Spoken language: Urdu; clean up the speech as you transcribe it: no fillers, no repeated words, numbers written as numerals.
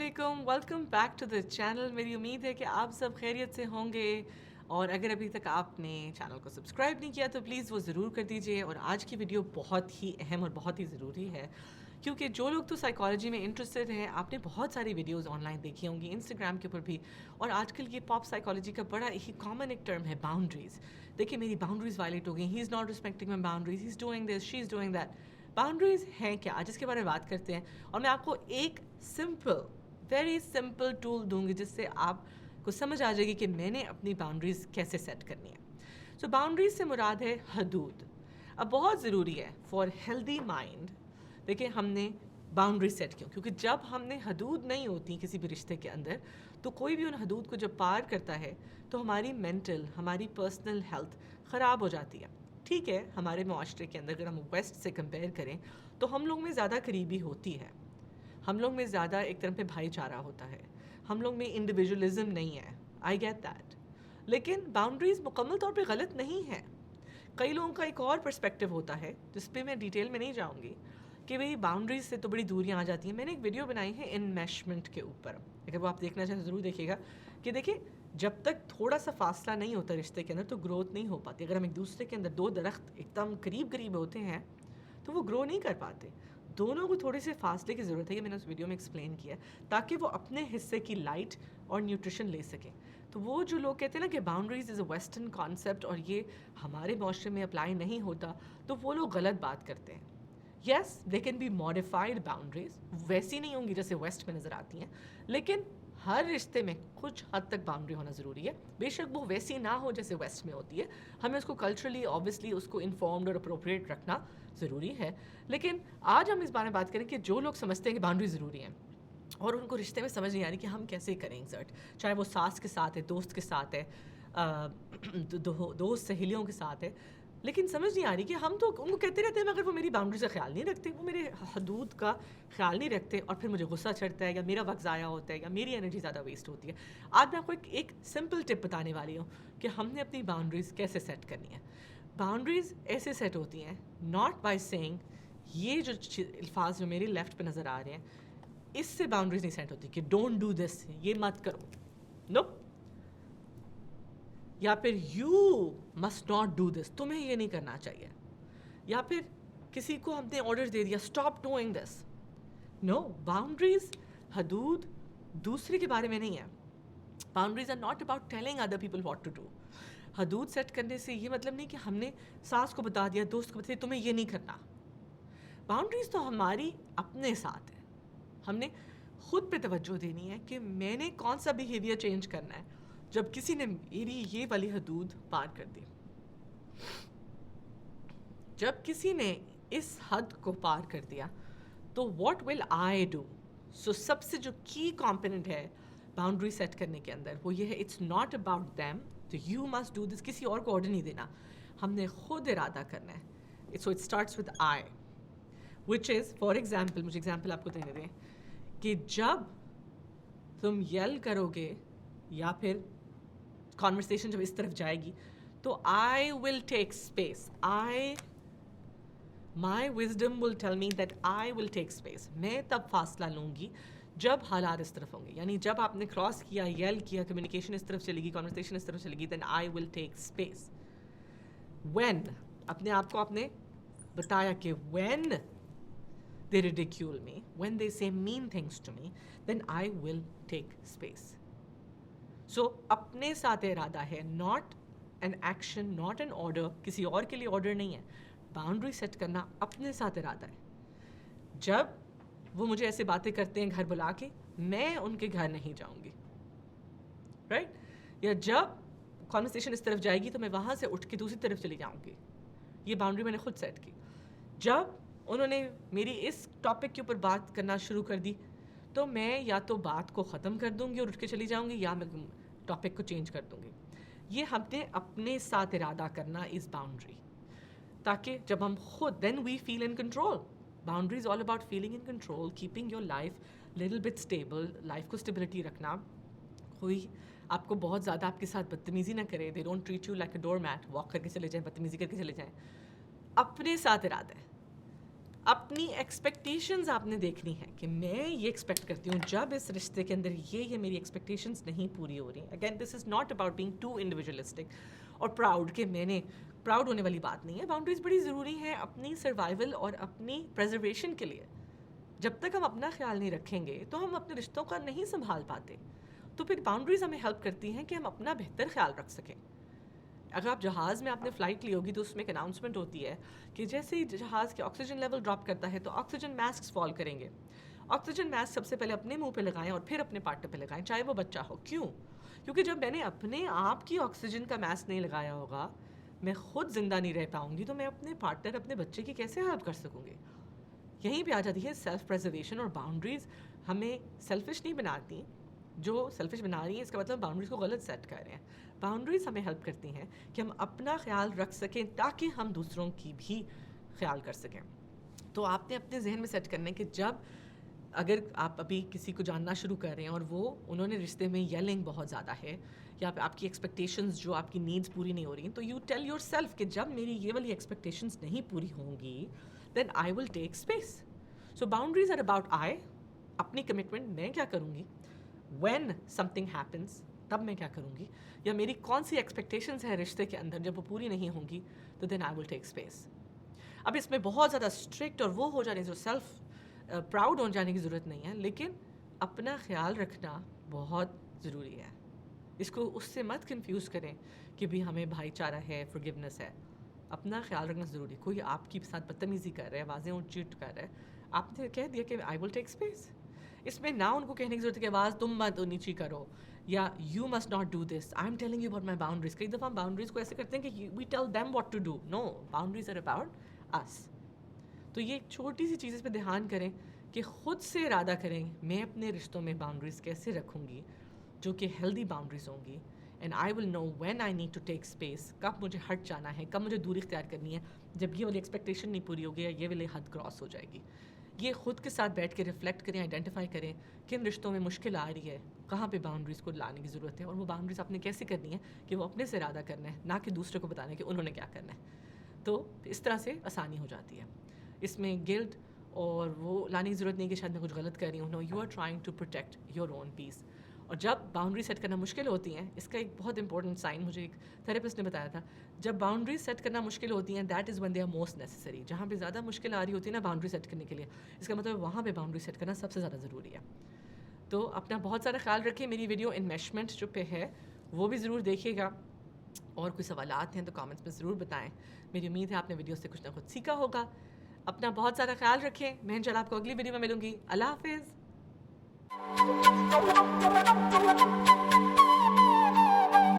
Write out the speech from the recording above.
علیکم، welcome back to the channel. میری امید ہے کہ آپ سب خیریت سے ہوں گے، اور اگر ابھی تک آپ نے چینل کو سبسکرائب نہیں کیا تو پلیز وہ ضرور کر دیجئے. اور آج کی ویڈیو بہت ہی اہم اور بہت ہی ضروری ہے، کیونکہ جو لوگ تو سائیکالوجی میں انٹرسٹڈ ہیں، آپ نے بہت ساری ویڈیوز آن لائن دیکھی ہوں گی، انسٹاگرام کے اوپر بھی. اور آج کل یہ پاپ سائیکالوجی کا بڑا ہی کامن ایک ٹرم ہے، باؤنڈریز. دیکھیں میری باؤنڈریز وائلیٹ ہو گئی، he is not respecting my boundaries, he is doing this, she is doing that. Boundaries ہیں کیا، آج اس کے بارے میں بات کرتے ہیں. اور میں آپ کو ایک ویری سمپل ٹول دوں گی جس سے آپ کو سمجھ آ جائے گی کہ میں نے اپنی باؤنڈریز کیسے سیٹ کرنی ہے. سو باؤنڈریز سے مراد ہے حدود. اب بہت ضروری ہے فار ہیلدی مائنڈ. دیکھیں ہم نے باؤنڈری سیٹ کیوں، کیونکہ جب ہم نے حدود نہیں ہوتی کسی بھی رشتے کے اندر، تو کوئی بھی ان حدود کو جب پار کرتا ہے تو ہماری مینٹل، ہماری پرسنل ہیلتھ خراب ہو جاتی ہے. ٹھیک ہے، ہمارے معاشرے کے اندر اگر ہم ویسٹ سے کمپیئر کریں تو ہم لوگ میں زیادہ قریبی ہوتی ہے، ہم لوگ میں زیادہ ایک طرح پہ بھائی چارہ ہوتا ہے، ہم لوگ میں انڈیویجولزم نہیں ہے. I get that. لیکن باؤنڈریز مکمل طور پہ غلط نہیں ہے. کئی لوگوں کا ایک اور پرسپیکٹیو ہوتا ہے جس پہ میں ڈیٹیل میں نہیں جاؤں گی، کہ بھئی باؤنڈریز سے تو بڑی دوریاں آ جاتی ہیں. میں نے ایک ویڈیو بنائی ہے انمیشمنٹ کے اوپر، اگر وہ آپ دیکھنا چاہیں تو ضرور دیکھیے گا. کہ دیکھیں جب تک تھوڑا سا فاصلہ نہیں ہوتا رشتے کے اندر تو گروتھ نہیں ہو پاتی. اگر ہم ایک دوسرے کے اندر دو درخت ایک دم قریب قریب ہوتے ہیں تو وہ گرو نہیں کر پاتے. دونوں کو تھوڑے سے فاصلے کی ضرورت ہے، یہ میں نے اس ویڈیو میں ایکسپلین کیا ہے، تاکہ وہ اپنے حصے کی لائٹ اور نیوٹریشن لے سکیں. تو وہ جو لوگ کہتے ہیں نا کہ boundaries is a western concept اور یہ ہمارے معاشرے میں اپلائی نہیں ہوتا، تو وہ لوگ غلط بات کرتے ہیں. Yes they can be modified boundaries, ویسی نہیں ہوں گی جیسے ویسٹ میں نظر آتی ہیں، لیکن ہر رشتے میں کچھ حد تک باؤنڈری ہونا ضروری ہے. بے شک وہ ویسی نہ ہو جیسے ویسٹ میں ہوتی ہے، ہمیں اس کو کلچرلی آبویسلی اس کو انفارمڈ اور اپروپریٹ رکھنا ضروری ہے. لیکن آج ہم اس بارے میں بات کریں کہ جو لوگ سمجھتے ہیں کہ باؤنڈری ضروری ہیں اور ان کو رشتے میں سمجھ نہیں آ رہی کہ ہم کیسے کریں ایگزرٹ، چاہے وہ ساس کے ساتھ ہے، دوست کے ساتھ ہے، دوست سہیلیوں کے ساتھ ہے، لیکن سمجھ نہیں آ رہی کہ ہم تو ان کو کہتے رہتے ہیں مگر وہ میری باؤنڈری کا خیال نہیں رکھتے، وہ میرے حدود کا خیال نہیں رکھتے، اور پھر مجھے غصہ چڑھتا ہے یا میرا وقت ضائع ہوتا ہے یا میری انرجی زیادہ ویسٹ ہوتی ہے. آج میں آپ کو ایک سمپل ٹپ بتانے والی ہوں کہ ہم نے اپنی باؤنڈریز کیسے سیٹ کرنی ہے. باؤنڈریز ایسے سیٹ ہوتی ہیں ناٹ بائی سینگ، یہ جو الفاظ جو میرے لیفٹ پہ نظر آ رہے ہیں اس سے باؤنڈریز نہیں سیٹ ہوتی کہ ڈونٹ ڈو دس، یہ مت کرو، نو. یا پھر یو مسٹ ناٹ ڈو دس، تمہیں یہ نہیں کرنا چاہیے. یا پھر کسی کو ہم نے آرڈر دے دیا stop doing this. No, boundaries, حدود دوسرے کے بارے میں نہیں ہے. Boundaries are not about telling other people what to do. حدود سیٹ کرنے سے یہ مطلب نہیں کہ ہم نے ساس کو بتا دیا، دوست کو بتا دیا تمہیں یہ نہیں کرنا. باؤنڈریز تو ہماری اپنے ساتھ ہے، ہم نے خود پہ توجہ دینی ہے کہ میں نے کون سا بیہیویئر چینج کرنا ہے جب کسی نے میری یہ والی حدود پار کر دی. جب کسی نے اس حد کو پار کر دیا تو واٹ ول آئی ڈو. سو سب سے جو کی کمپوننٹ ہے باؤنڈری سیٹ کرنے کے اندر وہ یہ ہے اٹس ناٹ اباؤٹ دیم، تو یو مسٹ ڈو دس، کسی اور کو آرڈر نہیں دینا، ہم نے خود ارادہ کرنا ہے. So it starts with I, which is for example, مجھے ایگزامپل آپ کو دینے دیں کہ جب تم یل کرو گے یا پھر کانورسیشن جب اس طرف جائے گی تو I will take space. My wisdom will tell me that I will take space. میں تب فاصلہ لوں گی جب حالات اس طرف ہوں گے، یعنی جب آپ نے کراس کیا، یل کیا، کمیونیکیشن اس طرف چلے گی، کانورسیشن اس طرف چلے گی، then I will take space. When اپنے آپ کو آپ نے بتایا کہ when they ridicule me, when they say mean things to me, then I will take space. So اپنے ساتھ ارادہ ہے، not an action, not an order، کسی اور کے لیے آرڈر نہیں ہے. باؤنڈری سیٹ کرنا اپنے ساتھ ارادہ ہے. جب وہ مجھے ایسے باتیں کرتے ہیں گھر بلا کے، میں ان کے گھر نہیں جاؤں گی، رائٹ. یا جب کانورسیشن اس طرف جائے گی تو میں وہاں سے اٹھ کے دوسری طرف چلی جاؤں گی. یہ باؤنڈری میں نے خود سیٹ کی. جب انہوں نے میری اس ٹاپک کے اوپر بات کرنا شروع کر دی تو میں یا تو بات کو ختم کر دوں گی اور اٹھ کے چلی جاؤں گی، یا میں ٹاپک کو چینج کر دوں گی. یہ ہم نے اپنے ساتھ ارادہ کرنا از باؤنڈری، تاکہ جب ہم خود then we feel in control. Boundary is all about feeling in control, keeping your life little bit stable, life کو اسٹیبلٹی رکھنا. کوئی آپ کو بہت زیادہ آپ کے ساتھ بدتمیزی نہ کرے، they don't treat you like a doormat, walk کر کے چلے جائیں، بدتمیزی کر کے چلے جائیں. اپنے ساتھ ارادہ ہے، اپنی ایکسپیکٹیشنز آپ نے دیکھنی ہے کہ میں یہ ایکسپیکٹ کرتی ہوں جب اس رشتے کے اندر یہ میری ایکسپیکٹیشنز نہیں پوری ہو رہی. Again this is not about being too individualistic اور پراؤڈ کہ میں نے پراؤڈ ہونے والی بات نہیں ہے. باؤنڈریز بڑی ضروری ہیں اپنی سروائیول اور اپنی پریزرویشن کے لیے. جب تک ہم اپنا خیال نہیں رکھیں گے تو ہم اپنے رشتوں کا نہیں سنبھال پاتے. تو پھر باؤنڈریز ہمیں ہیلپ کرتی ہیں کہ ہم اپنا بہتر خیال رکھ سکیں. اگر آپ جہاز میں آپ نے فلائٹ لی ہوگی تو اس میں ایک اناؤنسمنٹ ہوتی ہے کہ جیسے ہی جہاز کے آکسیجن لیول ڈراپ کرتا ہے تو آکسیجن ماسکس فال کریں گے. آکسیجن ماسک سب سے پہلے اپنے منہ پہ لگائیں اور پھر اپنے پارٹنر پہ لگائیں, چاہے وہ بچہ ہو. کیوں؟ کیونکہ جب میں نے اپنے آپ کی آکسیجن کا ماسک نہیں لگایا ہوگا, میں خود زندہ نہیں رہ پاؤں گی, تو میں اپنے پارٹنر اپنے بچے کی کیسے ہیلپ کر سکوں گی. یہیں پہ آ جاتی ہے سیلف پریزرویشن. اور باؤنڈریز ہمیں سیلفش نہیں بناتی. جو سیلفش بنا رہی ہیں اس کا مطلب باؤنڈریز کو غلط سیٹ کر رہے ہیں. باؤنڈریز ہمیں ہیلپ کرتی ہیں کہ ہم اپنا خیال رکھ سکیں تاکہ ہم دوسروں کی بھی خیال کر سکیں. تو آپ نے اپنے ذہن میں سیٹ کرنا ہے کہ جب اگر آپ ابھی کسی کو جاننا شروع کر رہے ہیں اور انہوں نے رشتے میں یلنگ بہت زیادہ ہے یا آپ کی ایکسپیکٹیشنز جو آپ کی نیڈس پوری نہیں ہو رہی ہیں, تو یو ٹیل یور سیلف کہ جب میری یہ والی ایکسپیکٹیشنز نہیں پوری ہوں گی then I will take space. So boundaries are about I, اپنی کمٹمنٹ میں کیا کروں گی, وین سم تھنگ ہیپنس تب میں کیا کروں گی, یا میری کون سی ایکسپیکٹیشنز ہیں رشتے کے اندر جب وہ پوری نہیں ہوں گی تو دین آئی ول ٹیک اسپیس. اب اس میں بہت زیادہ اسٹرکٹ اور وہ ہو جانے جو سیلف پراؤڈ ہو جانے کی ضرورت نہیں ہے, لیکن اپنا خیال رکھنا بہت ضروری ہے. اس کو اس سے مت کنفیوز کریں کہ بھی ہمیں بھائی چارہ ہے, فورگیونیس ہے. اپنا خیال رکھنا ضروری. کوئی آپ کے ساتھ بدتمیزی کر رہا ہے, واضح اونٹ چیٹ کر رہا ہے, آپ نے کہہ دیا کہ آئی ول ٹیک اسپیس. اس میں نہ ان کو کہنے کی ضرورت ہے کہ آواز تم مت نیچی کرو یا you must not do this, I am telling you about my boundaries. کئی دفعہ ہم باؤنڈریز کو ایسے کرتے ہیں کہ we tell them what to do. No, boundaries are about us. تو یہ چھوٹی سی چیز پہ دھیان کریں کہ خود سے ارادہ کریں میں اپنے رشتوں میں باؤنڈریز کیسے رکھوں گی جو کہ ہیلدی باؤنڈریز ہوں گی. And I will know when I need to take space, کب مجھے ہٹ جانا ہے, کب مجھے دوری اختیار کرنی ہے جب یہ والی ایکسپیکٹیشن نہیں پوری ہوگی یا یہ والی حد کراس ہو جائے گی. یہ خود کے ساتھ بیٹھ کے ریفلیکٹ کریں, آئیڈینٹیفائی کریں کن رشتوں میں مشکل آ رہی ہے, کہاں پہ باؤنڈریز کو لانے کی ضرورت ہے, اور وہ باؤنڈریز آپ نے کیسے کرنی ہے کہ وہ اپنے سے ارادہ کرنا ہے نہ کہ دوسرے کو بتانا ہے کہ انہوں نے کیا کرنا ہے. تو اس طرح سے آسانی ہو جاتی ہے. اس میں گلٹ اور وہ لانے کی ضرورت نہیں کہ شاید میں کچھ غلط کر رہی ہوں. No, you are trying to protect your own peace. اور جب باؤنڈری سیٹ کرنا مشکل ہوتی ہیں, اس کا ایک بہت امپورٹنٹ سائن مجھے ایک تھراپسٹ نے بتایا تھا, جب باؤنڈری سیٹ کرنا مشکل ہوتی ہیں that is when they are most necessary. جہاں پہ زیادہ مشکل آ رہی ہوتی ہے نا باؤنڈری سیٹ کرنے کے لیے, اس کا مطلب وہاں پہ باؤنڈری سیٹ کرنا سب سے زیادہ ضروری ہے. تو اپنا بہت سارا خیال رکھیں. میری ویڈیو انویسٹمنٹ جو پہ ہے وہ بھی ضرور دیکھیے گا, اور کوئی سوالات ہیں تو کامنٹس میں ضرور بتائیں. میری امید ہے آپ نے ویڈیو سے کچھ نہ کچھ سیکھا ہوگا. اپنا بہت سارا خیال رکھیں. میں انشاءاللہ آپ کو اگلی ویڈیو میں ملوں گی. اللہ حافظ.